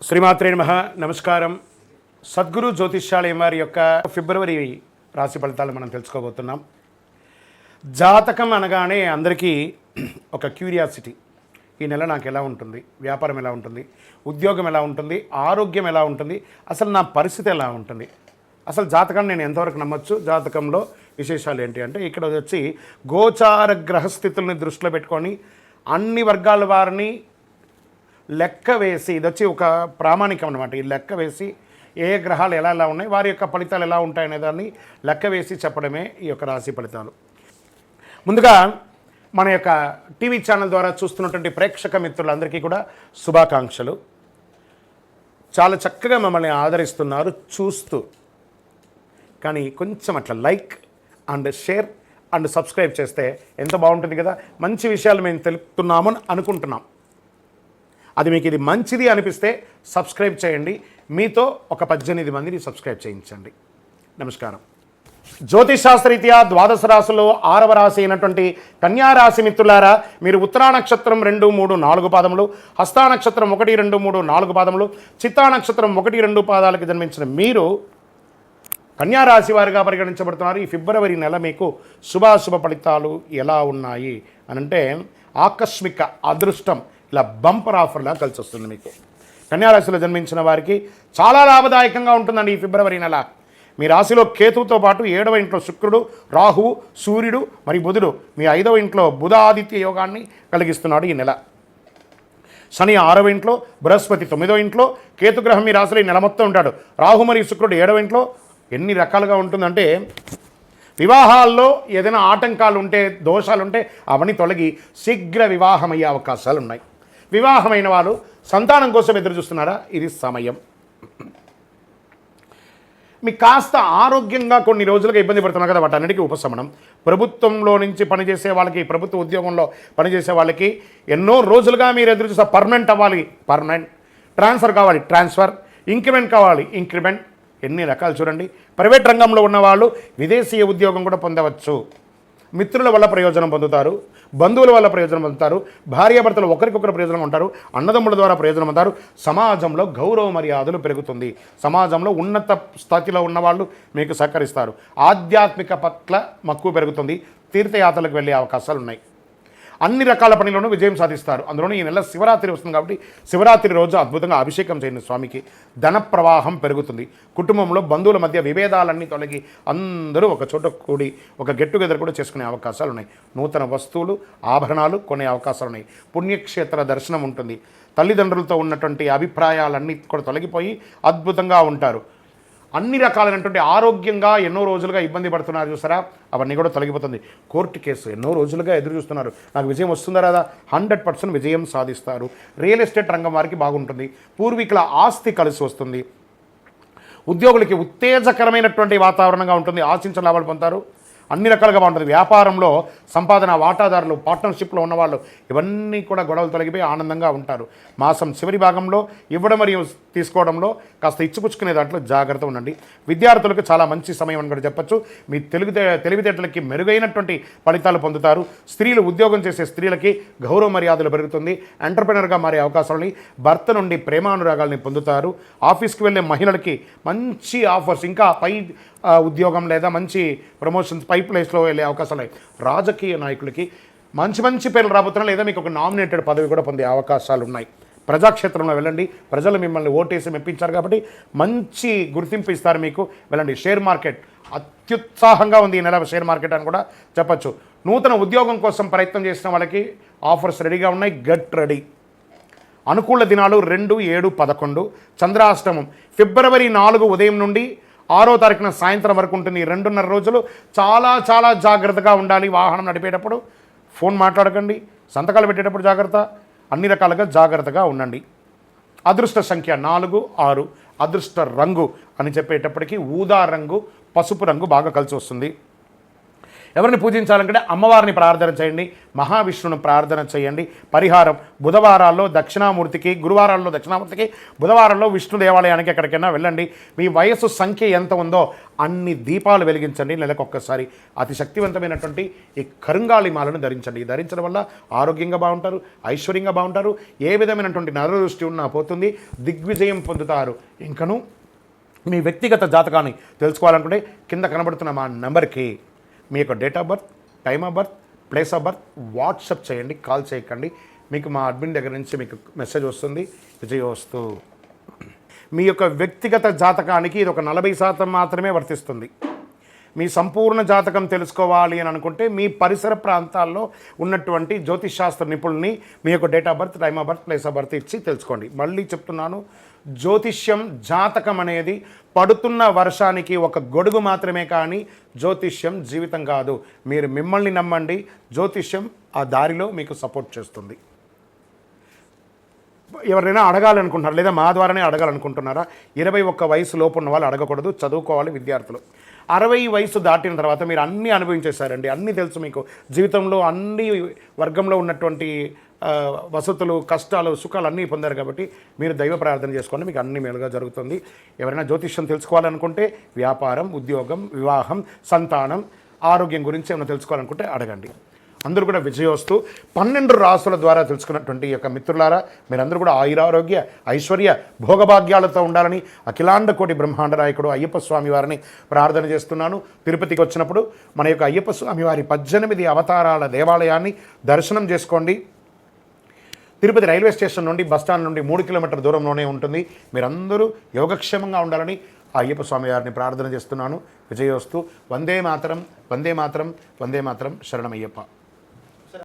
శ్రీమాత్రే నమః. నమస్కారం. సద్గురు జ్యోతిష్యాలయం వారి యొక్క ఫిబ్రవరి రాశి ఫలితాలు మనం తెలుసుకోబోతున్నాం. జాతకం అనగానే అందరికీ ఒక క్యూరియాసిటీ. ఈ నెల నాకు ఎలా ఉంటుంది, వ్యాపారం ఎలా ఉంటుంది, ఉద్యోగం ఎలా ఉంటుంది, ఆరోగ్యం ఎలా ఉంటుంది, అసలు నా పరిస్థితి ఎలా ఉంటుంది, అసలు జాతకాన్ని నేను ఎంతవరకు నమ్మొచ్చు, జాతకంలో విశేషాలు ఏంటి అంటే ఇక్కడ వచ్చి గోచార గ్రహస్థితుల్ని దృష్టిలో పెట్టుకొని అన్ని వర్గాల వారిని లెక్క వేసి, ఇది వచ్చి ఒక ప్రామాణికం అనమాట. ఈ లెక్క వేసి ఏ గ్రహాలు ఎలా ఎలా ఉన్నాయి, వారి యొక్క ఫలితాలు ఎలా ఉంటాయనే దాన్ని లెక్క వేసి చెప్పడమే ఈ యొక్క రాశి ఫలితాలు. ముందుగా మన యొక్క టీవీ ఛానల్ ద్వారా చూస్తున్నటువంటి ప్రేక్షక మిత్రులందరికీ కూడా శుభాకాంక్షలు. చాలా చక్కగా మమ్మల్ని ఆదరిస్తున్నారు చూస్తూ. కానీ కొంచెం అట్లా like and share and subscribe చేస్తే ఎంత బాగుంటుంది కదా. మంచి విషయాలు మేము తెలుపుతున్నామని అనుకుంటున్నాం. అది మీకు ఇది మంచిది అనిపిస్తే సబ్స్క్రైబ్ చేయండి. మీతో ఒక 18 మందిని సబ్స్క్రైబ్ చేయించండి. నమస్కారం. జ్యోతిషాస్త్రరీత్యా ద్వాదశ రాశుల్లో 6వ రాశి అయినటువంటి కన్యారాశి మిత్రులారా, మీరు ఉత్తరా నక్షత్రం 2, 3, 4 పాదములు, హస్తా నక్షత్రం 1, 2, 3, 4 పాదములు, చిత్తా నక్షత్రం 1, 2 పాదాలకు జన్మించిన మీరు కన్యారాశి వారిగా పరిగణించబడుతున్నారు. ఈ ఫిబ్రవరి నెల మీకు శుభాశుభ ఫలితాలు ఎలా ఉన్నాయి అనంటే ఆకస్మిక అదృష్టం ఇలా బంపర్ ఆఫర్లా కలిసి వస్తుంది. మీకు కన్యారాశిలో జన్మించిన వారికి చాలా లాభదాయకంగా ఉంటుందండి ఈ ఫిబ్రవరి నెల. మీ రాశిలో కేతువుతో పాటు 7వ ఇంట్లో శుక్రుడు, రాహువు, సూర్యుడు మరియు బుధుడు, మీ 5వ ఇంట్లో బుధ ఆదిత్య యోగాన్ని కలిగిస్తున్నాడు ఈ నెల. శని 6వ ఇంట్లో, బృహస్పతి 9వ ఇంట్లో, కేతుగ్రహం మీ రాశిలో ఈ నెల మొత్తం ఉంటాడు. రాహు మరియు శుక్రుడు 7వ ఇంట్లో. ఎన్ని రకాలుగా ఉంటుందంటే వివాహాల్లో ఏదైనా ఆటంకాలు ఉంటే, దోషాలుంటే అవన్నీ తొలగి శీఘ్ర వివాహం అయ్యే అవకాశాలు ఉన్నాయి. వివాహమైన వాళ్ళు సంతానం కోసం ఎదురు చూస్తున్నారా, ఇది సమయం. మీకు కాస్త ఆరోగ్యంగా కొన్ని రోజులుగా ఇబ్బంది పడుతున్నారు కదా, వాటన్నిటికీ ఉపశమనం. ప్రభుత్వంలో నుంచి పనిచేసే వాళ్ళకి, ప్రభుత్వ ఉద్యోగంలో పనిచేసే వాళ్ళకి ఎన్నో రోజులుగా మీరు ఎదురు చూస్తే పర్మనెంట్ అవ్వాలి, పర్మనెంట్, ట్రాన్స్ఫర్ కావాలి, ట్రాన్స్ఫర్, ఇంక్రిమెంట్ కావాలి, ఇంక్రిమెంట్, ఎన్ని రకాలు చూడండి. ప్రైవేట్ రంగంలో ఉన్నవాళ్ళు విదేశీయ ఉద్యోగం కూడా పొందవచ్చు. మిత్రుల వల్ల ప్రయోజనం పొందుతారు, బంధువుల వల్ల ప్రయోజనం పొందుతారు, భార్యాభర్తలు ఒకరికొకరు ప్రయోజనం ఉంటారు, అన్నదమ్ముల ద్వారా ప్రయోజనం పొందుతారు. సమాజంలో గౌరవ మర్యాదలు పెరుగుతుంది. సమాజంలో ఉన్నత స్థితిలో ఉన్నవాళ్ళు మీకు సహకరిస్తారు. ఆధ్యాత్మిక పట్ల మక్కువ పెరుగుతుంది. తీర్థయాత్రలకు వెళ్ళే అవకాశాలు ఉన్నాయి. అన్ని రకాల పనులను విజయం సాధిస్తారు. అందులోనూ ఈ నెల శివరాత్రి వస్తుంది కాబట్టి శివరాత్రి రోజు అద్భుతంగా అభిషేకం చేయండి స్వామికి. ధన ప్రవాహం పెరుగుతుంది. కుటుంబంలో బంధువుల మధ్య విభేదాలన్నీ తొలగి అందరూ ఒక చోట కూడి ఒక గెట్ టుగెదర్ కూడా చేసుకునే అవకాశాలు ఉన్నాయి. నూతన వస్తువులు, ఆభరణాలు కొనే అవకాశాలు ఉన్నాయి. పుణ్యక్షేత్ర దర్శనం ఉంటుంది. తల్లిదండ్రులతో ఉన్నటువంటి అభిప్రాయాలన్నీ కూడా తొలగిపోయి అద్భుతంగా ఉంటారు. అన్ని రకాలైనటువంటి ఆరోగ్యంగా ఎన్నో రోజులుగా ఇబ్బంది పడుతున్నారు చూసారా, అవన్నీ కూడా తొలగిపోతుంది. కోర్టు కేసు ఎన్నో రోజులుగా ఎదురు చూస్తున్నారు, నాకు విజయం వస్తుందా రాదా, 100% విజయం సాధిస్తారు. రియల్ ఎస్టేట్ రంగం వారికి బాగుంటుంది. పూర్వీకుల ఆస్తి కలిసి వస్తుంది. ఉద్యోగులకి ఉత్తేజకరమైనటువంటి వాతావరణంగా ఉంటుంది. ఆశించిన లాభాలు పొందుతారు. అన్ని రకాలుగా బాగుంటుంది. వ్యాపారంలో సంపాదన, వాటాదారులు, పార్ట్నర్షిప్లో ఉన్నవాళ్ళు ఇవన్నీ కూడా గొడవలు తొలగిపోయి ఆనందంగా ఉంటారు. మాసం చివరి భాగంలో ఇవ్వడం మరియు తీసుకోవడంలో కాస్త ఇచ్చిపుచ్చుకునే దాంట్లో జాగ్రత్త ఉండండి. విద్యార్థులకు చాలా మంచి సమయం అని కూడా చెప్పచ్చు. మీ తెలివితేటలకి మెరుగైనటువంటి ఫలితాలు పొందుతారు. స్త్రీలు, ఉద్యోగం చేసే స్త్రీలకి గౌరవ మర్యాదలు పెరుగుతుంది. ఎంటర్ప్రెనర్గా మారే అవకాశాలని, భర్త నుండి ప్రేమానురాగాల్ని పొందుతారు. ఆఫీస్కి వెళ్ళే మహిళలకి మంచి ఆఫర్స్, ఇంకా పై ఉద్యోగం లేదా మంచి ప్రమోషన్స్, పై ప్లేస్లో వెళ్ళే అవకాశాలు ఉన్నాయి. రాజకీయ నాయకులకి మంచి మంచి పేర్లు రాబోతున్నారు, లేదా మీకు ఒక నామినేటెడ్ పదవి కూడా పొందే అవకాశాలు ఉన్నాయి. ప్రజాక్షేత్రంలో వెళ్ళండి. ప్రజలు మిమ్మల్ని ఓటేసి మెప్పించారు కాబట్టి మంచి గుర్తింపు ఇస్తారు మీకు. వెళ్ళండి. షేర్ మార్కెట్ అత్యుత్సాహంగా ఉంది ఈ నెల షేర్ మార్కెట్ అని కూడా చెప్పచ్చు. నూతన ఉద్యోగం కోసం ప్రయత్నం చేసిన వాళ్ళకి ఆఫర్స్ రెడీగా ఉన్నాయి. Get ready. అనుకూల దినాలు 2, 7, 11. చంద్రాష్టమం ఫిబ్రవరి 4 ఉదయం నుండి 6వ తారీఖున సాయంత్రం వరకు ఉంటుంది. 2.5 రోజులు చాలా చాలా జాగ్రత్తగా ఉండాలి. వాహనం నడిపేటప్పుడు ఫోన్ మాట్లాడకండి. సంతకాలు పెట్టేటప్పుడు జాగ్రత్త. అన్ని రకాలుగా జాగ్రత్తగా ఉండండి. అదృష్ట సంఖ్య 4, 6. అదృష్ట రంగు అని చెప్పేటప్పటికీ ఊదా రంగు, పసుపు రంగు బాగా కలిసి వస్తుంది. ఎవరిని పూజించాలనుకుంటే అమ్మవారిని ప్రార్థన చేయండి, మహావిష్ణువుని ప్రార్థన చేయండి. పరిహారం బుధవారాల్లో దక్షిణామూర్తికి, గురువారాల్లో దక్షిణామూర్తికి, బుధవారంలో విష్ణు దేవాలయానికి ఎక్కడికైనా వెళ్ళండి. మీ వయస్సు సంఖ్య ఎంత ఉందో అన్ని దీపాలు వెలిగించండి. నెలకొక్కసారి అతి శక్తివంతమైనటువంటి ఈ కరుంగాళి మాలను ధరించండి. ఈ ధరించడం వల్ల ఆరోగ్యంగా బాగుంటారు, ఐశ్వర్యంగా బాగుంటారు. ఏ విధమైనటువంటి నరదృష్టి ఉన్నా పోతుంది, దిగ్విజయం పొందుతారు. ఇంకను మీ వ్యక్తిగత జాతకాన్ని తెలుసుకోవాలనుకుంటే కింద కనబడుతున్న మా నెంబర్కి మీ యొక్క date of birth, time of birth, place of birth WhatsApp చేయండి, కాల్ చేయకండి. మీకు మా అడ్మిన్ దగ్గర నుంచి మీకు మెసేజ్ వస్తుంది. విజయోస్తు. మీ యొక్క వ్యక్తిగత జాతకానికి ఇది ఒక 40% మాత్రమే వర్తిస్తుంది. మీ సంపూర్ణ జాతకం తెలుసుకోవాలి అని అనుకుంటే మీ పరిసర ప్రాంతాల్లో ఉన్నటువంటి జ్యోతిషాస్త్ర నిపుణుల్ని మీ యొక్క date of birth, time of birth, place of birth ఇచ్చి తెలుసుకోండి. మళ్ళీ చెప్తున్నాను, జ్యోతిష్యం, జాతకం అనేది పడుతున్న వర్షానికి ఒక గొడుగు మాత్రమే, కానీ జ్యోతిష్యం జీవితం కాదు. మీరు మిమ్మల్ని నమ్మండి, జ్యోతిష్యం ఆ దారిలో మీకు సపోర్ట్ చేస్తుంది. ఎవరైనా అడగాలనుకుంటున్నారు లేదా మా ద్వారానే అడగాలనుకుంటున్నారా? 21 వయసు లోపు ఉన్న వాళ్ళు అడగకూడదు, చదువుకోవాలి విద్యార్థులు. 60 వయసు దాటిన తర్వాత మీరు అన్నీ అనుభవించేశారండి, అన్నీ తెలుసు మీకు. జీవితంలో అన్ని వర్గంలో ఉన్నటువంటి వసతులు, కష్టాలు, సుఖాలు అన్నీ పొందారు కాబట్టి మీరు దైవ ప్రార్థన చేసుకోండి, మీకు అన్ని మేలుగా జరుగుతుంది. ఎవరైనా జ్యోతిష్యం తెలుసుకోవాలనుకుంటే వ్యాపారం, ఉద్యోగం, వివాహం, సంతానం, ఆరోగ్యం గురించి ఏమైనా తెలుసుకోవాలనుకుంటే అడగండి. అందరూ కూడా విజయోస్తు. 12 రాసుల ద్వారా తెలుసుకున్నటువంటి యొక్క మిత్రులారా, మీరందరూ కూడా ఆయురారోగ్య, ఐశ్వర్య, భోగభాగ్యాలతో ఉండాలని అఖిలాండ కోటి బ్రహ్మాండ నాయకుడు అయ్యప్ప స్వామి వారిని ప్రార్థన చేస్తున్నాను. తిరుపతికి వచ్చినప్పుడు మన యొక్క అయ్యప్ప స్వామి వారి 18 అవతారాల దేవాలయాన్ని దర్శనం చేసుకోండి. తిరుపతి రైల్వే స్టేషన్ నుండి, బస్టాండ్ నుండి 3 కిలోమీటర్ల దూరంలోనే ఉంటుంది. మీరందరూ యోగక్షేమంగా ఉండాలని ఆ అయ్యప్ప స్వామి వారిని ప్రార్థన చేస్తున్నాను. విజయోస్తు. వందే మాతరం, వందే మాతరం, వందే మాతరం. శరణమయ్యప్ప.